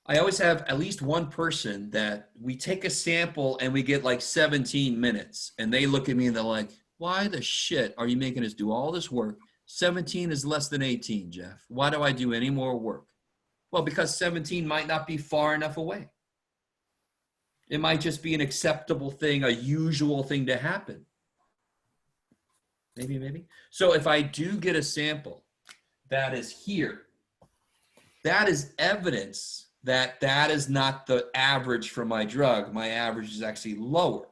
I always have at least one person that we take a sample and we get like 17 minutes. And they look at me and they're like, why the shit are you making us do all this work? 17 is less than 18, Jeff. Why do I do any more work? Well, because 17 might not be far enough away. It might just be an acceptable thing, a usual thing to happen. Maybe. So if I do get a sample that is here, that is evidence that that is not the average for my drug. My average is actually lower.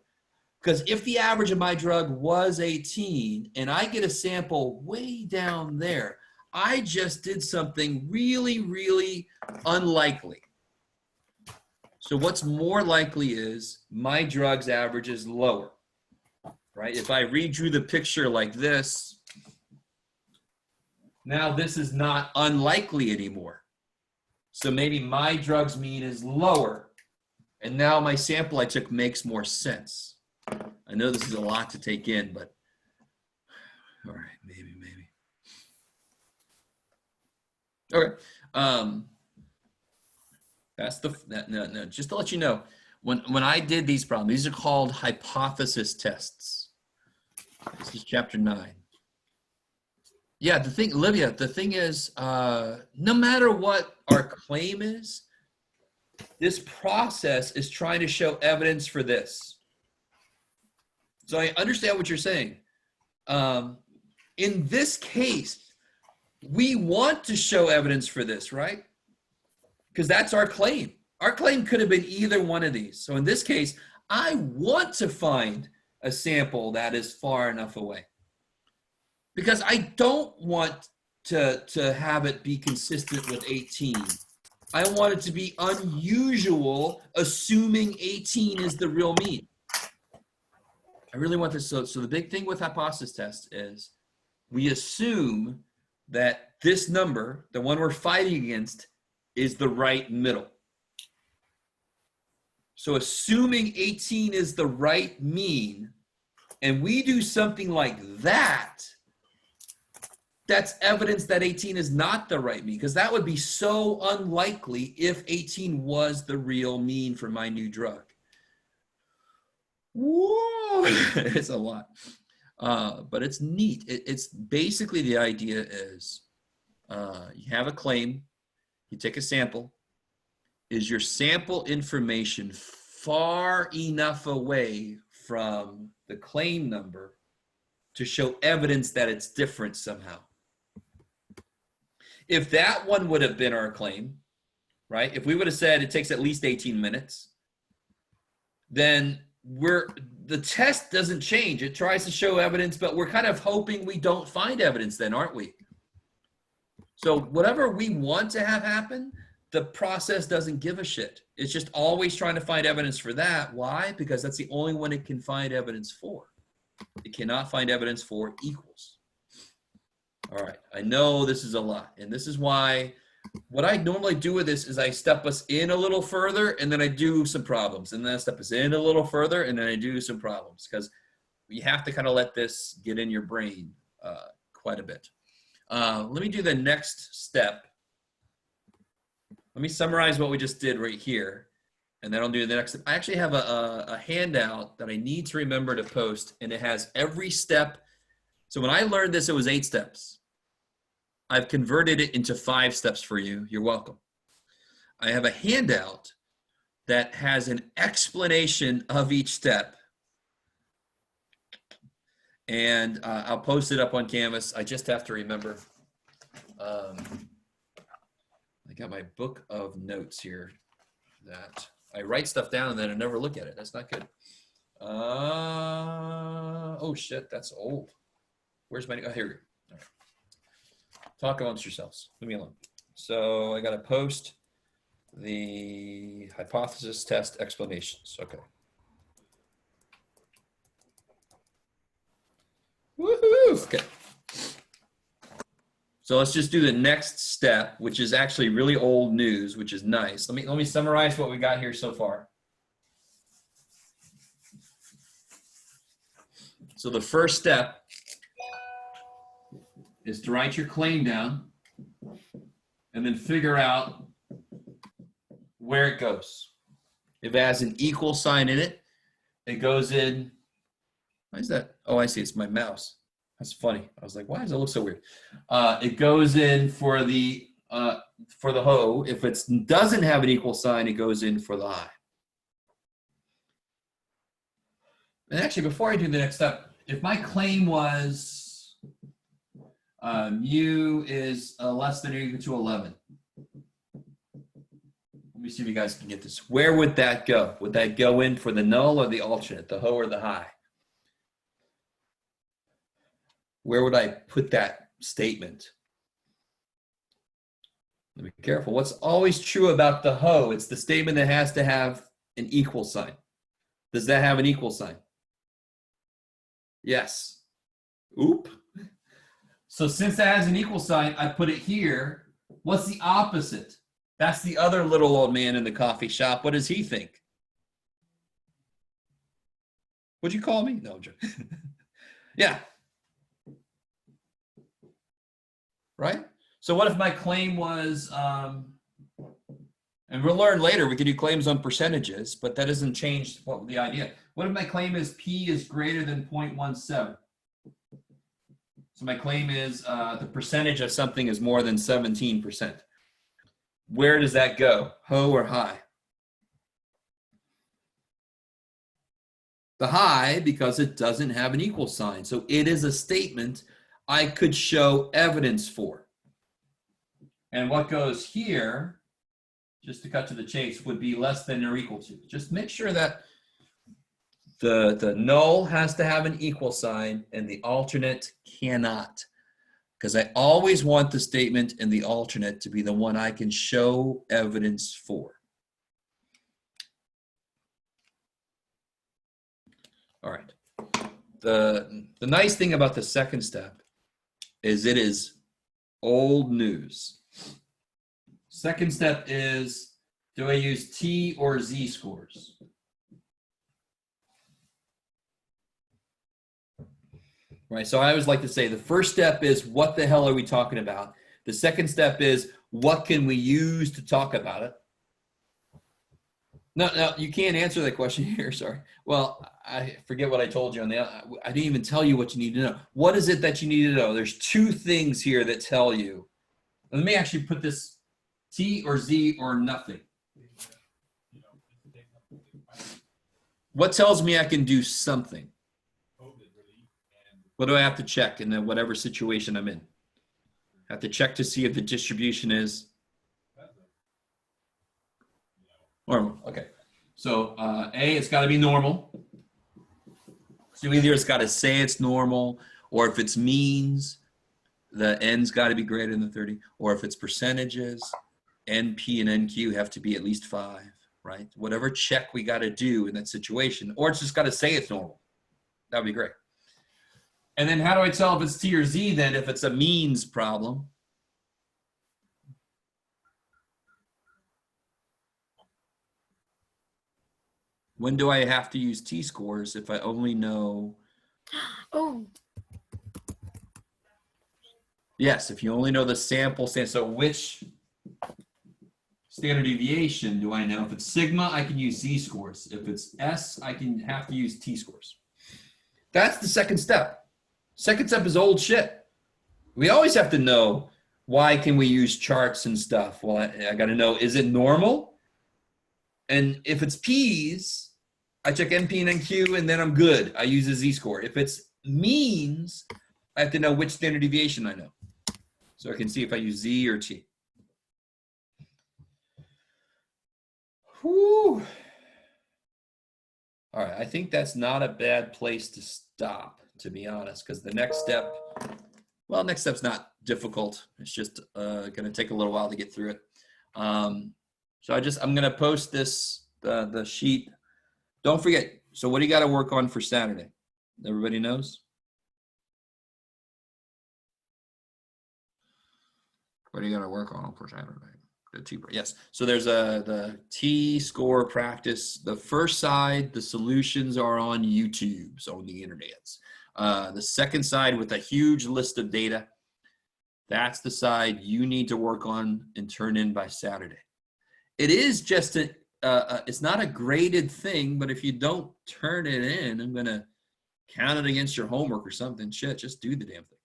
Because if the average of my drug was 18 and I get a sample way down there, I just did something really, really unlikely. So what's more likely is my drug's average is lower, right? If I redrew the picture like this, now this is not unlikely anymore. So maybe my drug's mean is lower, and now my sample I took makes more sense. I know this is a lot to take in, but all right, maybe. Okay. No, just to let you know, when I did these problems, these are called hypothesis tests. This is chapter 9. Yeah, Olivia, the thing is, no matter what our claim is, this process is trying to show evidence for this. So I understand what you're saying. In this case, we want to show evidence for this, right? Because that's our claim. Our claim could have been either one of these. So in this case, I want to find a sample that is far enough away. Because I don't want to have it be consistent with 18. I want it to be unusual, assuming 18 is the real mean. I really want this. So the big thing with hypothesis tests is we assume that this number, the one we're fighting against, is the right middle. So assuming 18 is the right mean, and we do something like that, that's evidence that 18 is not the right mean, because that would be so unlikely if 18 was the real mean for my new drug. Whoa, it's a lot. But it's neat. It's basically the idea is you have a claim, you take a sample. Is your sample information far enough away from the claim number to show evidence that it's different somehow? If that one would have been our claim, right? If we would have said it takes at least 18 minutes, then the test doesn't change. It tries to show evidence, but we're kind of hoping we don't find evidence then, aren't we? So whatever we want to have happen, the process doesn't give a shit. It's just always trying to find evidence for that. Why? Because that's the only one it can find evidence for. It cannot find evidence for equals. All right, I know this is a lot, and this is why what I normally do with this is I step us in a little further, and then I do some problems, and then I step us in a little further, and then I do some problems, because you have to kind of let this get in your brain quite a bit. Let me do the next step. Let me summarize what we just did right here, and then I'll do the next step. I actually have a handout that I need to remember to post, and it has every step So when I learned this, it was 8 steps. I've converted it into 5 steps for you. You're welcome. I have a handout that has an explanation of each step. And I'll post it up on Canvas. I just have to remember. I got my book of notes here that I write stuff down and then I never look at it. That's not good. Oh shit, that's old. Where's my, oh, here we go. All right. Talk amongst yourselves. Leave me alone. So I got to post the hypothesis test explanations. Okay. Woohoo! Okay. So let's just do the next step, which is actually really old news, which is nice. Let me summarize what we got here so far. So the first step is to write your claim down and then figure out where it goes. If it has an equal sign in it, it goes in. Why is that? Oh, I see. It's my mouse. That's funny. I was like, why does it look so weird? It goes in for the hoe. If it doesn't have an equal sign, it goes in for the I. And actually, before I do the next step, if my claim was mu is less than or equal to 11. Let me see if you guys can get this. Where would that go? Would that go in for the null or the alternate, the hoe or the high? Where would I put that statement? Be careful. What's always true about the hoe? It's the statement that has to have an equal sign. Does that have an equal sign? Yes. Oop. So since that has an equal sign, I put it here. What's the opposite? That's the other little old man in the coffee shop. What does he think? What'd you call me? No, joke. Yeah. Right? So what if my claim was, and we'll learn later, we could do claims on percentages, but that doesn't change what the idea. What if my claim is P is greater than 0.17? So my claim is the percentage of something is more than 17%. Where does that go? Hoe or high? The high, because it doesn't have an equal sign. So it is a statement I could show evidence for. And what goes here, just to cut to the chase, would be less than or equal to. Just make sure that the null has to have an equal sign and the alternate cannot. Because I always want the statement and the alternate to be the one I can show evidence for. All right. The nice thing about the second step is it is old news. Second step is, do I use T or Z scores? Right, so I always like to say the first step is, what the hell are we talking about? The second step is, what can we use to talk about it? No, you can't answer that question here, sorry. Well, I forget what I told you on the, I didn't even tell you what you need to know. What is it that you need to know? There's 2 things here that tell you. Let me actually put this T or Z or nothing. What tells me I can do something? What do I have to check in whatever situation I'm in? I have to check to see if the distribution is normal. Okay. So A, it's got to be normal. So either it's got to say it's normal, or if it's means, the N's got to be greater than 30, or if it's percentages, NP and NQ have to be at least 5, right? Whatever check we got to do in that situation, or it's just got to say it's normal. That would be great. And then how do I tell if it's T or Z then if it's a means problem? When do I have to use T-scores if I only know? Oh, Yes, if you only know the sample. So which standard deviation do I know? If it's sigma, I can use Z-scores. If it's S, I can have to use T-scores. That's the second step. Second step is old shit. We always have to know, why can we use charts and stuff? Well, I got to know, is it normal? And if it's P's, I check NP and NQ, and then I'm good. I use a Z-score. If it's means, I have to know which standard deviation I know. So I can see if I use Z or T. Whew. All right, I think that's not a bad place to stop, to be honest, because the next step, well, next step's not difficult. It's just going to take a little while to get through it. So I'm going to post this, the sheet. Don't forget, so what do you got to work on for Saturday? Everybody knows? What do you got to work on for Saturday? The T, yes. So there's the T-score practice. The first side, the solutions are on YouTube, so on the internet. The second side with a huge list of data, that's the side you need to work on and turn in by Saturday. It is just it's not a graded thing, but if you don't turn it in, I'm gonna count it against your homework or something. Shit, just do the damn thing,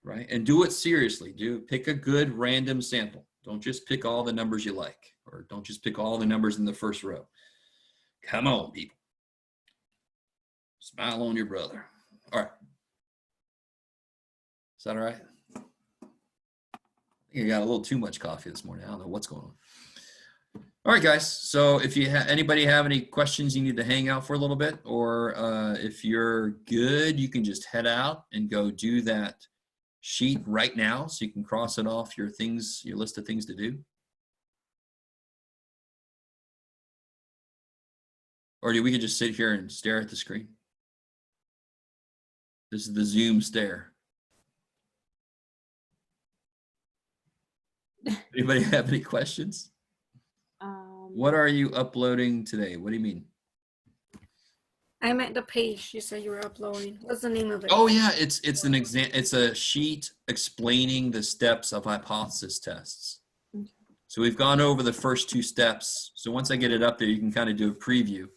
right? And do it seriously. Pick a good random sample. Don't just pick all the numbers you like, or don't just pick all the numbers in the first row. Come on, people. Smile on your brother. All right. Is that all right? I think I got a little too much coffee this morning. I don't know what's going on. All right, guys. So if you anybody have any questions, you need to hang out for a little bit, or if you're good, you can just head out and go do that sheet right now, so you can cross it off your things, your list of things to do. Or we could just sit here and stare at the screen. This is the Zoom stare. Anybody have any questions? What are you uploading today? What do you mean? I meant the page you said you were uploading. What's the name of it? Oh yeah, it's an exam. It's a sheet explaining the steps of hypothesis tests. Okay. So we've gone over the first two steps. So once I get it up there, you can kind of do a preview.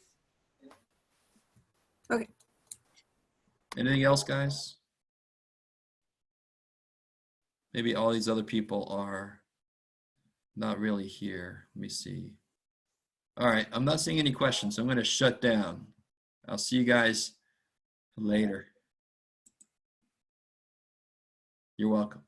Okay. Anything else, guys? Maybe all these other people are not really here. Let me see. All right, I'm not seeing any questions, so I'm going to shut down. I'll see you guys later. You're welcome.